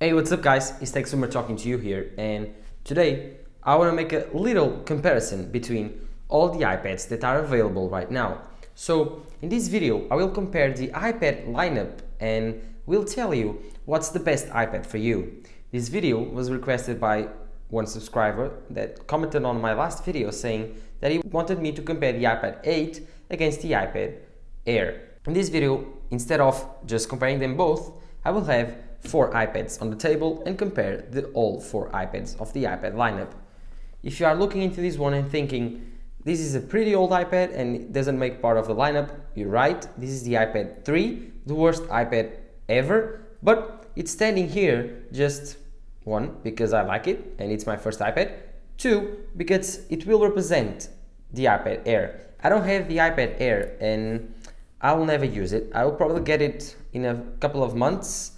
Hey, what's up guys, it's Tech Summer talking to you here, and today I want to make a little comparison between all the iPads that are available right now. So in this video I will compare the iPad lineup and will tell you what's the best iPad for you. This video was requested by one subscriber that commented on my last video saying that he wanted me to compare the iPad 8 against the iPad Air. In this video, instead of just comparing them both, I will have 4 iPads on the table and compare all 4 iPads of the iPad lineup. If you are looking into this one and thinking this is a pretty old iPad and it doesn't make part of the lineup, you're right. This is the iPad 3, the worst iPad ever, but it's standing here just 1 because I like it and it's my first iPad, 2 because it will represent the iPad Air. I don't have the iPad Air and I will never use it. I will probably get it in a couple of months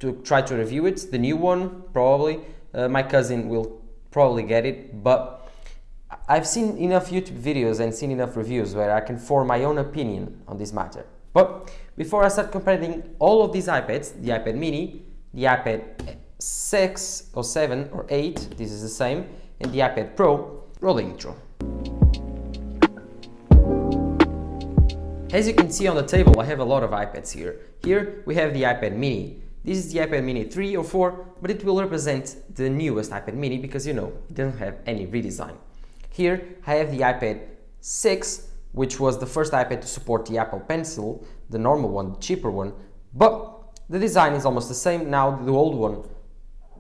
to try to review it, the new one probably. My cousin will probably get it, but I've seen enough YouTube videos and seen enough reviews where I can form my own opinion on this matter. But before I start comparing all of these iPads, the iPad mini, the iPad 6 or 7 or 8, this is the same, and the iPad Pro, roll the intro. As you can see on the table, I have a lot of iPads here. Here we have the iPad mini. This is the iPad mini 3 or 4, but it will represent the newest iPad mini because you know, it doesn't have any redesign. Here I have the iPad 6, which was the first iPad to support the Apple Pencil, the normal one, the cheaper one, but the design is almost the same. Now the old one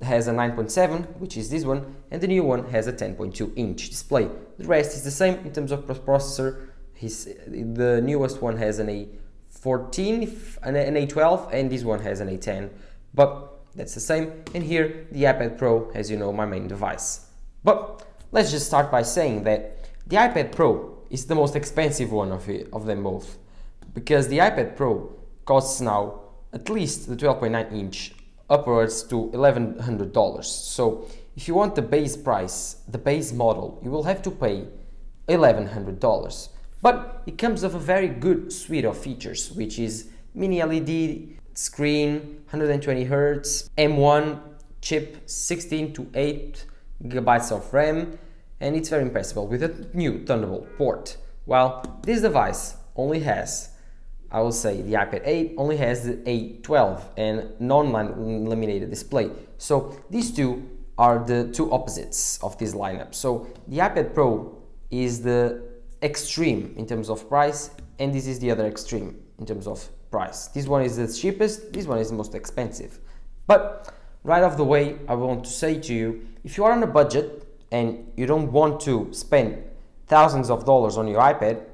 has a 9.7, which is this one, and the new one has a 10.2-inch display. The rest is the same in terms of processor. The newest one has an A14, an A12, and this one has an A10, but that's the same. And here the iPad Pro, as you know, my main device. But let's just start by saying that the iPad Pro is the most expensive one of them both, because the iPad Pro costs now at least the 12.9-inch upwards to $1,100. So if you want the base price, the base model, you will have to pay $1,100. But it comes with a very good suite of features, which is mini LED screen, 120 Hz, M1 chip, 16 to 8 GB of RAM, and it's very impressive with a new Thunderbolt port. While this device only has, I will say the iPad 8 only has the A12 and non-laminated display. So these two are the two opposites of this lineup. So the iPad Pro is the extreme in terms of price, and this is the other extreme in terms of price. This one is the cheapest, this one is the most expensive. But right off the way, I want to say to you, if you are on a budget and you don't want to spend thousands of dollars on your iPad,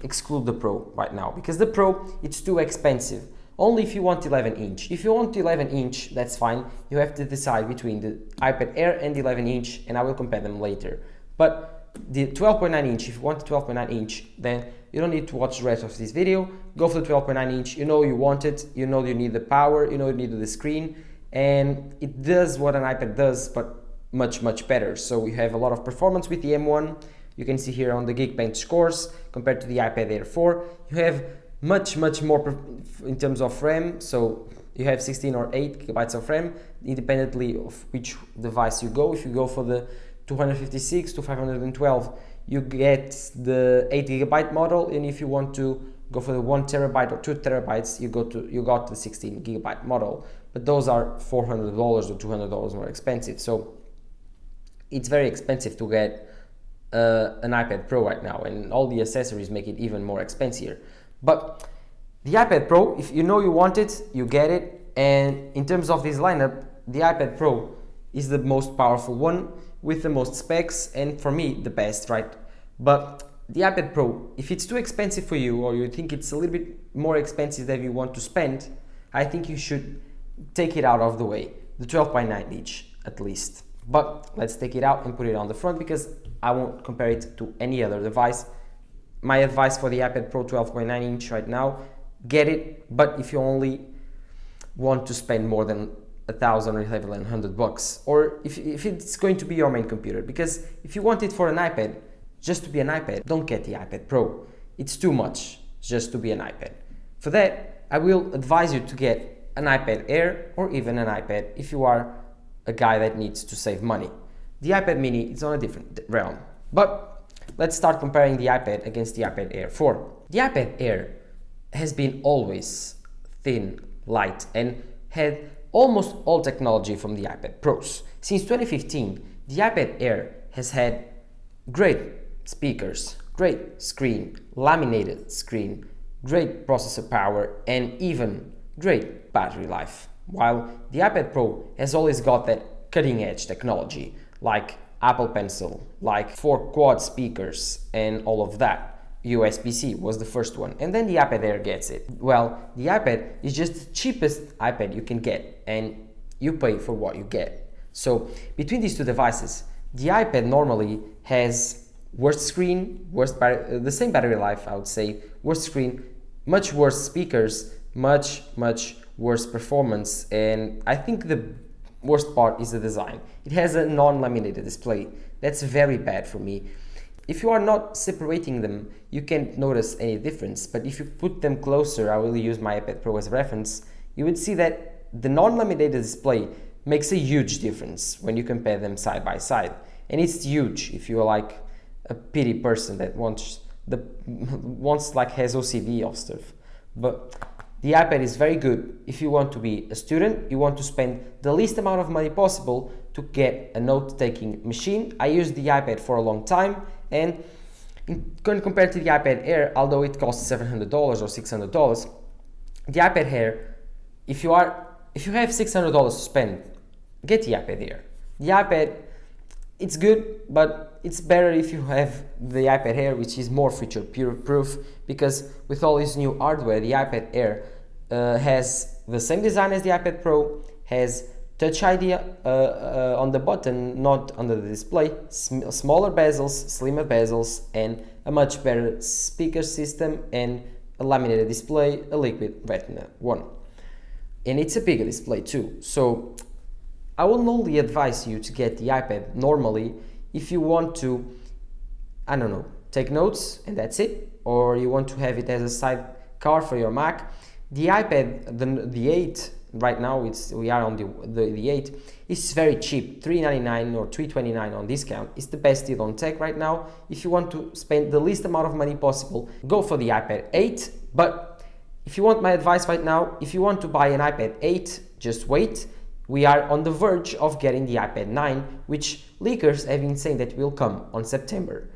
exclude the Pro right now, because the Pro, it's too expensive. Only if you want 11-inch. If you want 11-inch, that's fine. You have to decide between the iPad Air and the 11-inch, and I will compare them later. But the 12.9-inch, if you want the 12.9-inch, then you don't need to watch the rest of this video. Go for the 12.9-inch. You know you want it, you know you need the power, you know you need the screen, and it does what an iPad does, but much better. So you have a lot of performance with the M1. You can see here on the Geekbench scores compared to the iPad Air 4. You have much more in terms of RAM. So you have 16 or 8 GB of RAM, independently of which device you go. If you go for the 256 to 512, you get the 8 GB model, and if you want to go for the 1 TB or 2 TB, you got the 16 GB model. But those are $400 or $200 more expensive. So it's very expensive to get an iPad Pro right now, and all the accessories make it even more expensive. But the iPad Pro, if you know you want it, you get it. And in terms of this lineup, the iPad Pro is the most powerful one with the most specs, and for me the best, right? But the iPad Pro, if it's too expensive for you, or you think it's a little bit more expensive than you want to spend, I think you should take it out of the way, the 12.9-inch at least. But let's take it out and put it on the front, because I won't compare it to any other device. My advice for the iPad Pro 12.9-inch right now, get it, but if you only want to spend more than $1,000 or $1,100, or if it's going to be your main computer, because if you want it for an iPad, just to be an iPad, don't get the iPad Pro. It's too much just to be an iPad. For that, I will advise you to get an iPad Air or even an iPad if you are a guy that needs to save money. The iPad mini is on a different realm. But let's start comparing the iPad against the iPad Air 4. The iPad Air has been always thin, light, and had almost all technology from the iPad Pros. Since 2015, the iPad Air has had great speakers, great screen, laminated screen, great processor power, and even great battery life. While the iPad Pro has always got that cutting-edge technology, like Apple Pencil, like 4 quad speakers, and all of that. USB-C was the first one, and then the iPad Air gets it. Well, the iPad is just the cheapest iPad you can get, and you pay for what you get. So between these two devices, the iPad normally has worse screen, the same battery life, I would say, worse screen, much worse speakers, much worse performance, and I think the worst part is the design. It has a non-laminated display. That's very bad for me. If you are not separating them, you can't notice any difference, but if you put them closer, I will use my iPad Pro as a reference, you would see that the non-laminated display makes a huge difference when you compare them side by side. And it's huge if you're like a pity person that has OCD of stuff. But the iPad is very good if you want to be a student, you want to spend the least amount of money possible to get a note-taking machine. I used the iPad for a long time, and compared to the iPad Air, although it costs $700 or $600, the iPad Air, if you have $600 to spend, get the iPad Air. The iPad, it's good, but it's better if you have the iPad Air, which is more future-proof, because with all this new hardware, the iPad Air has the same design as the iPad Pro, has Touch ID on the button, not under the display, smaller bezels, slimmer bezels, and a much better speaker system, and a laminated display, a liquid retina one. And it's a bigger display too. So I will only advise you to get the iPad normally if you want to, I don't know, take notes and that's it, or you want to have it as a sidecar for your Mac. The iPad, the 8, right now we are on the 8, is very cheap, $399 or $329 on discount. It's the best deal on tech right now. If you want to spend the least amount of money possible, go for the iPad 8. But if you want my advice right now, if you want to buy an iPad 8, just wait. We are on the verge of getting the iPad 9, which leakers have been saying that will come on September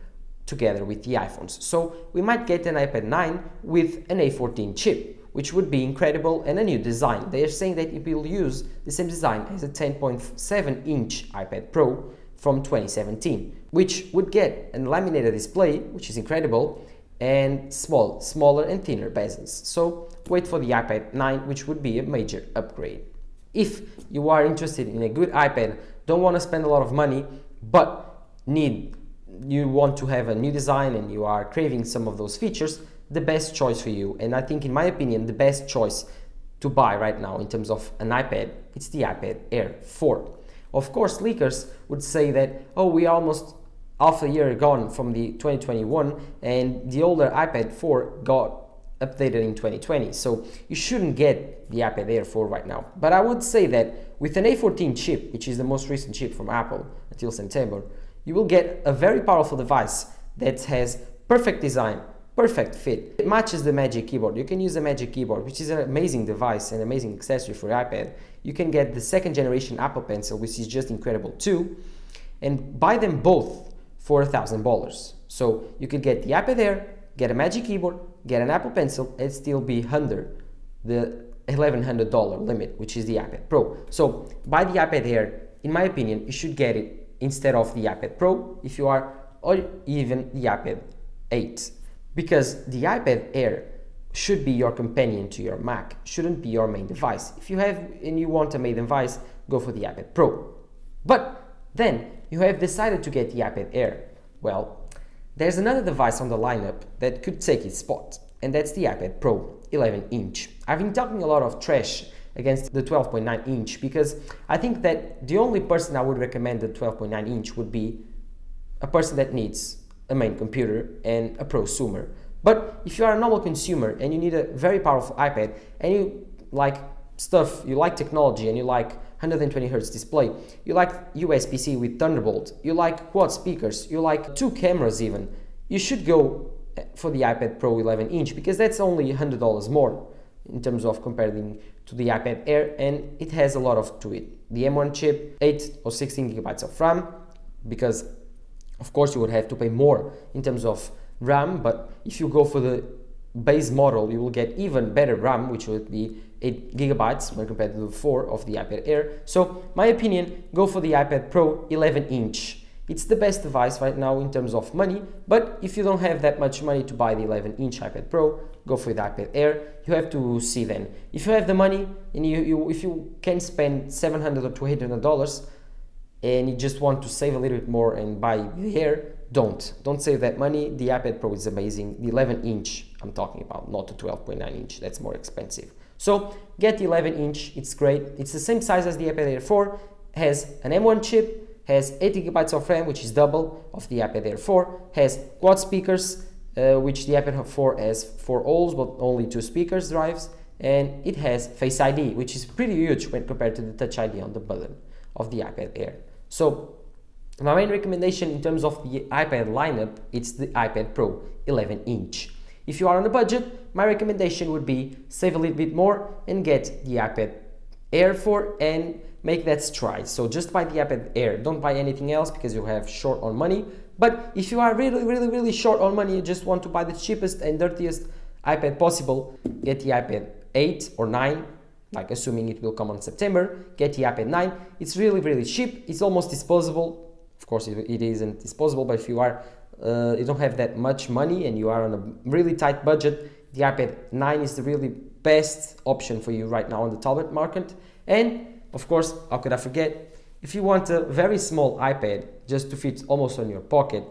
together with the iPhones. So we might get an iPad 9 with an A14 chip, which would be incredible, and a new design. They are saying that it will use the same design as a 10.7-inch iPad Pro from 2017, which would get a laminated display, which is incredible, and smaller and thinner bezels. So wait for the iPad 9, which would be a major upgrade. If you are interested in a good iPad, don't want to spend a lot of money, but you want to have a new design and you are craving some of those features, the best choice for you, and I think in my opinion the best choice to buy right now in terms of an iPad, it's the iPad Air 4. Of course, leakers would say that, oh, we are almost half a year gone from the 2021 and the older iPad 4 got updated in 2020, so you shouldn't get the iPad Air 4 right now. But I would say that with an A14 chip, which is the most recent chip from Apple until September, you will get a very powerful device that has perfect design, perfect fit. It matches the Magic Keyboard. You can use the Magic Keyboard, which is an amazing device and amazing accessory for your iPad. You can get the 2nd generation Apple Pencil, which is just incredible too, and buy them both for $1,000. So you could get the iPad Air, get a Magic Keyboard, get an Apple Pencil, and still be under the $1,100 limit, which is the iPad Pro. So buy the iPad Air. In my opinion, you should get it instead of the iPad Pro if you are, or even the iPad 8. Because the iPad Air should be your companion to your Mac, shouldn't be your main device. If you have and you want a main device, go for the iPad Pro. But then you have decided to get the iPad Air. Well, there's another device on the lineup that could take its spot, and that's the iPad Pro 11-inch. I've been talking a lot of trash against the 12.9-inch because I think that the only person I would recommend the 12.9-inch would be a person that needs a main computer and a prosumer. But if you are a normal consumer and you need a very powerful iPad and you like stuff, you like technology and you like 120 Hz display, you like USB-C with Thunderbolt, you like quad speakers, you like 2 cameras even, you should go for the iPad Pro 11-inch because that's only $100 more in terms of comparing to the iPad Air, and it has a lot to it. The M1 chip, 8 or 16 gigabytes of RAM, because of course you would have to pay more in terms of RAM, but if you go for the base model you will get even better RAM, which would be 8 gigabytes when compared to the 4 of the iPad Air. So my opinion, go for the iPad Pro 11-inch. It's the best device right now in terms of money, but if you don't have that much money to buy the 11-inch iPad Pro, go for the iPad Air. You have to see then. If you have the money and if you can spend $700 or $800 and you just want to save a little bit more and buy the Air, don't save that money. The iPad Pro is amazing. The 11-inch I'm talking about, not the 12.9-inch. That's more expensive. So get the 11-inch. It's great. It's the same size as the iPad Air 4. Has an M1 chip. Has 8 gigabytes of RAM, which is double of the iPad Air 4. Has quad speakers, which the iPad 4 has 4 holes, but only 2 speakers drives. And it has Face ID, which is pretty huge when compared to the Touch ID on the button of the iPad Air. So my main recommendation in terms of the iPad lineup, it's the iPad Pro 11-inch. If you are on a budget, my recommendation would be save a little bit more and get the iPad Air 4 and make that stride. So just buy the iPad Air, don't buy anything else because you have short on money. But if you are really short on money, you just want to buy the cheapest and dirtiest iPad possible, get the iPad 8 or 9, like assuming it will come on September, get the iPad 9. It's really cheap, it's almost disposable. Of course it isn't disposable, but if you are you don't have that much money and you are on a really tight budget, the iPad 9 is the really best option for you right now on the tablet market. And of course, how could I forget, if you want a very small iPad just to fit almost on your pocket,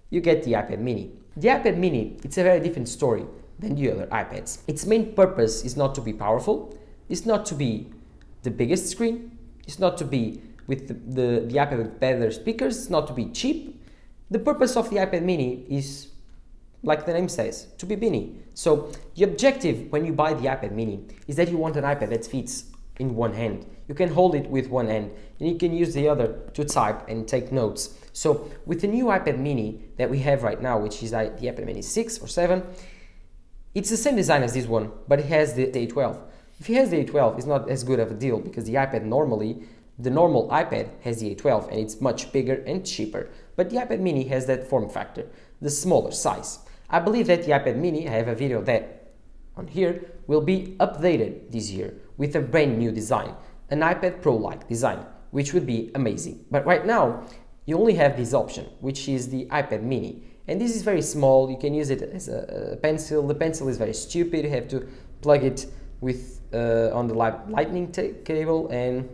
you get the iPad mini. The iPad mini, it's a very different story than the other iPads. Its main purpose is not to be powerful, it's not to be the biggest screen, it's not to be with the iPad with better speakers, it's not to be cheap. The purpose of the iPad mini is, like the name says, to be mini. So the objective when you buy the iPad mini is that you want an iPad that fits in one hand. You can hold it with one hand and you can use the other to type and take notes. So with the new iPad mini that we have right now, which is the iPad mini 6 or 7, it's the same design as this one, but it has the A12. If it has the A12, it's not as good of a deal because the iPad normally, the normal iPad has the A12 and it's much bigger and cheaper. But the iPad mini has that form factor, the smaller size. I believe that the iPad mini, I have a video that on here, will be updated this year with a brand new design, an iPad Pro-like design, which would be amazing. But right now, you only have this option, which is the iPad mini. And this is very small, you can use it as a pencil. The pencil is very stupid, you have to plug it with on the lightning cable, and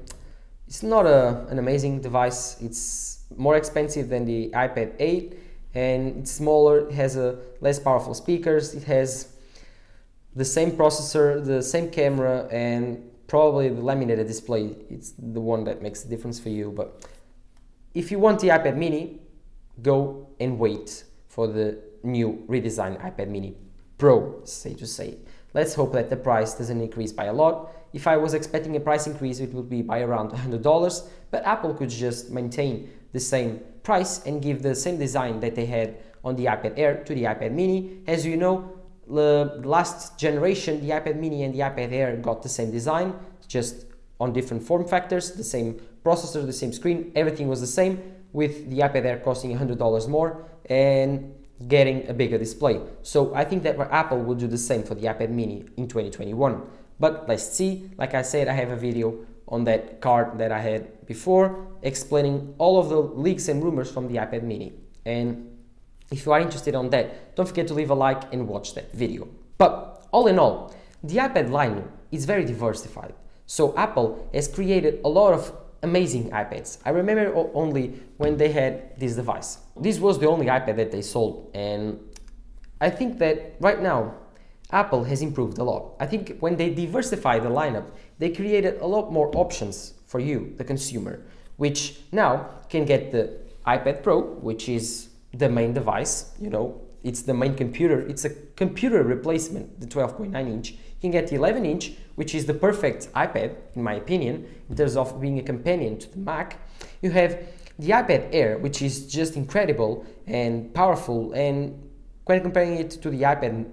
it's not an amazing device. It's more expensive than the iPad 8 and it's smaller, it has less powerful speakers, it has the same processor, the same camera, and probably the laminated display. It's the one that makes the difference for you. But if you want the iPad mini, go and wait for the new redesigned iPad mini Pro, say to say. Let's hope that the price doesn't increase by a lot. If I was expecting a price increase, it would be by around $100, but Apple could just maintain the same price and give the same design that they had on the iPad Air to the iPad mini. As you know, the last generation, the iPad mini and the iPad Air got the same design, just on different form factors, the same processor, the same screen, everything was the same, with the iPad Air costing $100 more and getting a bigger display. So I think that Apple will do the same for the iPad mini in 2021. But let's see. Like I said, I have a video on that card that I had before explaining all of the leaks and rumors from the iPad mini. And if you are interested on that, don't forget to leave a like and watch that video. But all in all, the iPad lineup is very diversified. So Apple has created a lot of amazing iPads. I remember only when they had this device. This was the only iPad that they sold, and I think that right now Apple has improved a lot. I think when they diversified the lineup, they created a lot more options for you, the consumer, which now can get the iPad Pro, which is the main device, you know, it's the main computer, it's a computer replacement, the 12.9-inch. You can get the 11-inch, which is the perfect iPad, in my opinion, in terms of being a companion to the Mac. You have the iPad Air, which is just incredible and powerful, and when comparing it to the iPad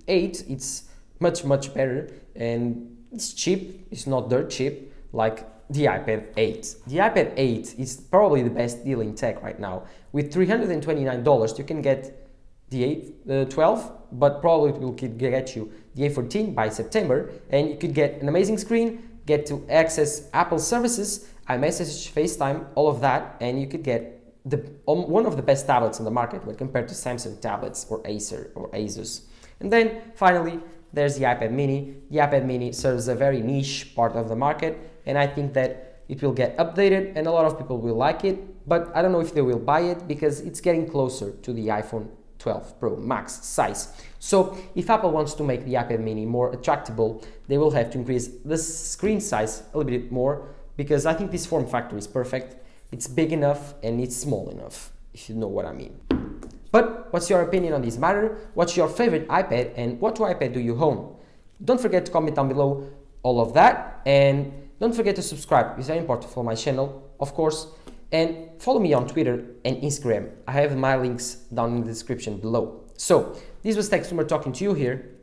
8, it's much better, and it's cheap. It's not dirt cheap like the iPad 8. The iPad 8 is probably the best deal in tech right now. With $329, you can get the 12, but probably it will get you the A14 by September, and you could get an amazing screen, get to access Apple services, iMessage, FaceTime, all of that, and you could get one of the best tablets on the market when compared to Samsung tablets or Acer or Asus. And then finally, there's the iPad mini. The iPad mini serves a very niche part of the market, and I think that it will get updated and a lot of people will like it, but I don't know if they will buy it because it's getting closer to the iPhone 12 Pro Max size. So if Apple wants to make the iPad mini more attractable, they will have to increase the screen size a little bit more, because I think this form factor is perfect. It's big enough and it's small enough, if you know what I mean. But what's your opinion on this matter? What's your favorite iPad and what iPad do you own? Don't forget to comment down below all of that, and don't forget to subscribe. It's very important for my channel, of course, and follow me on Twitter and Instagram. I have my links down in the description below. So this was Tech Streamer talking to you here.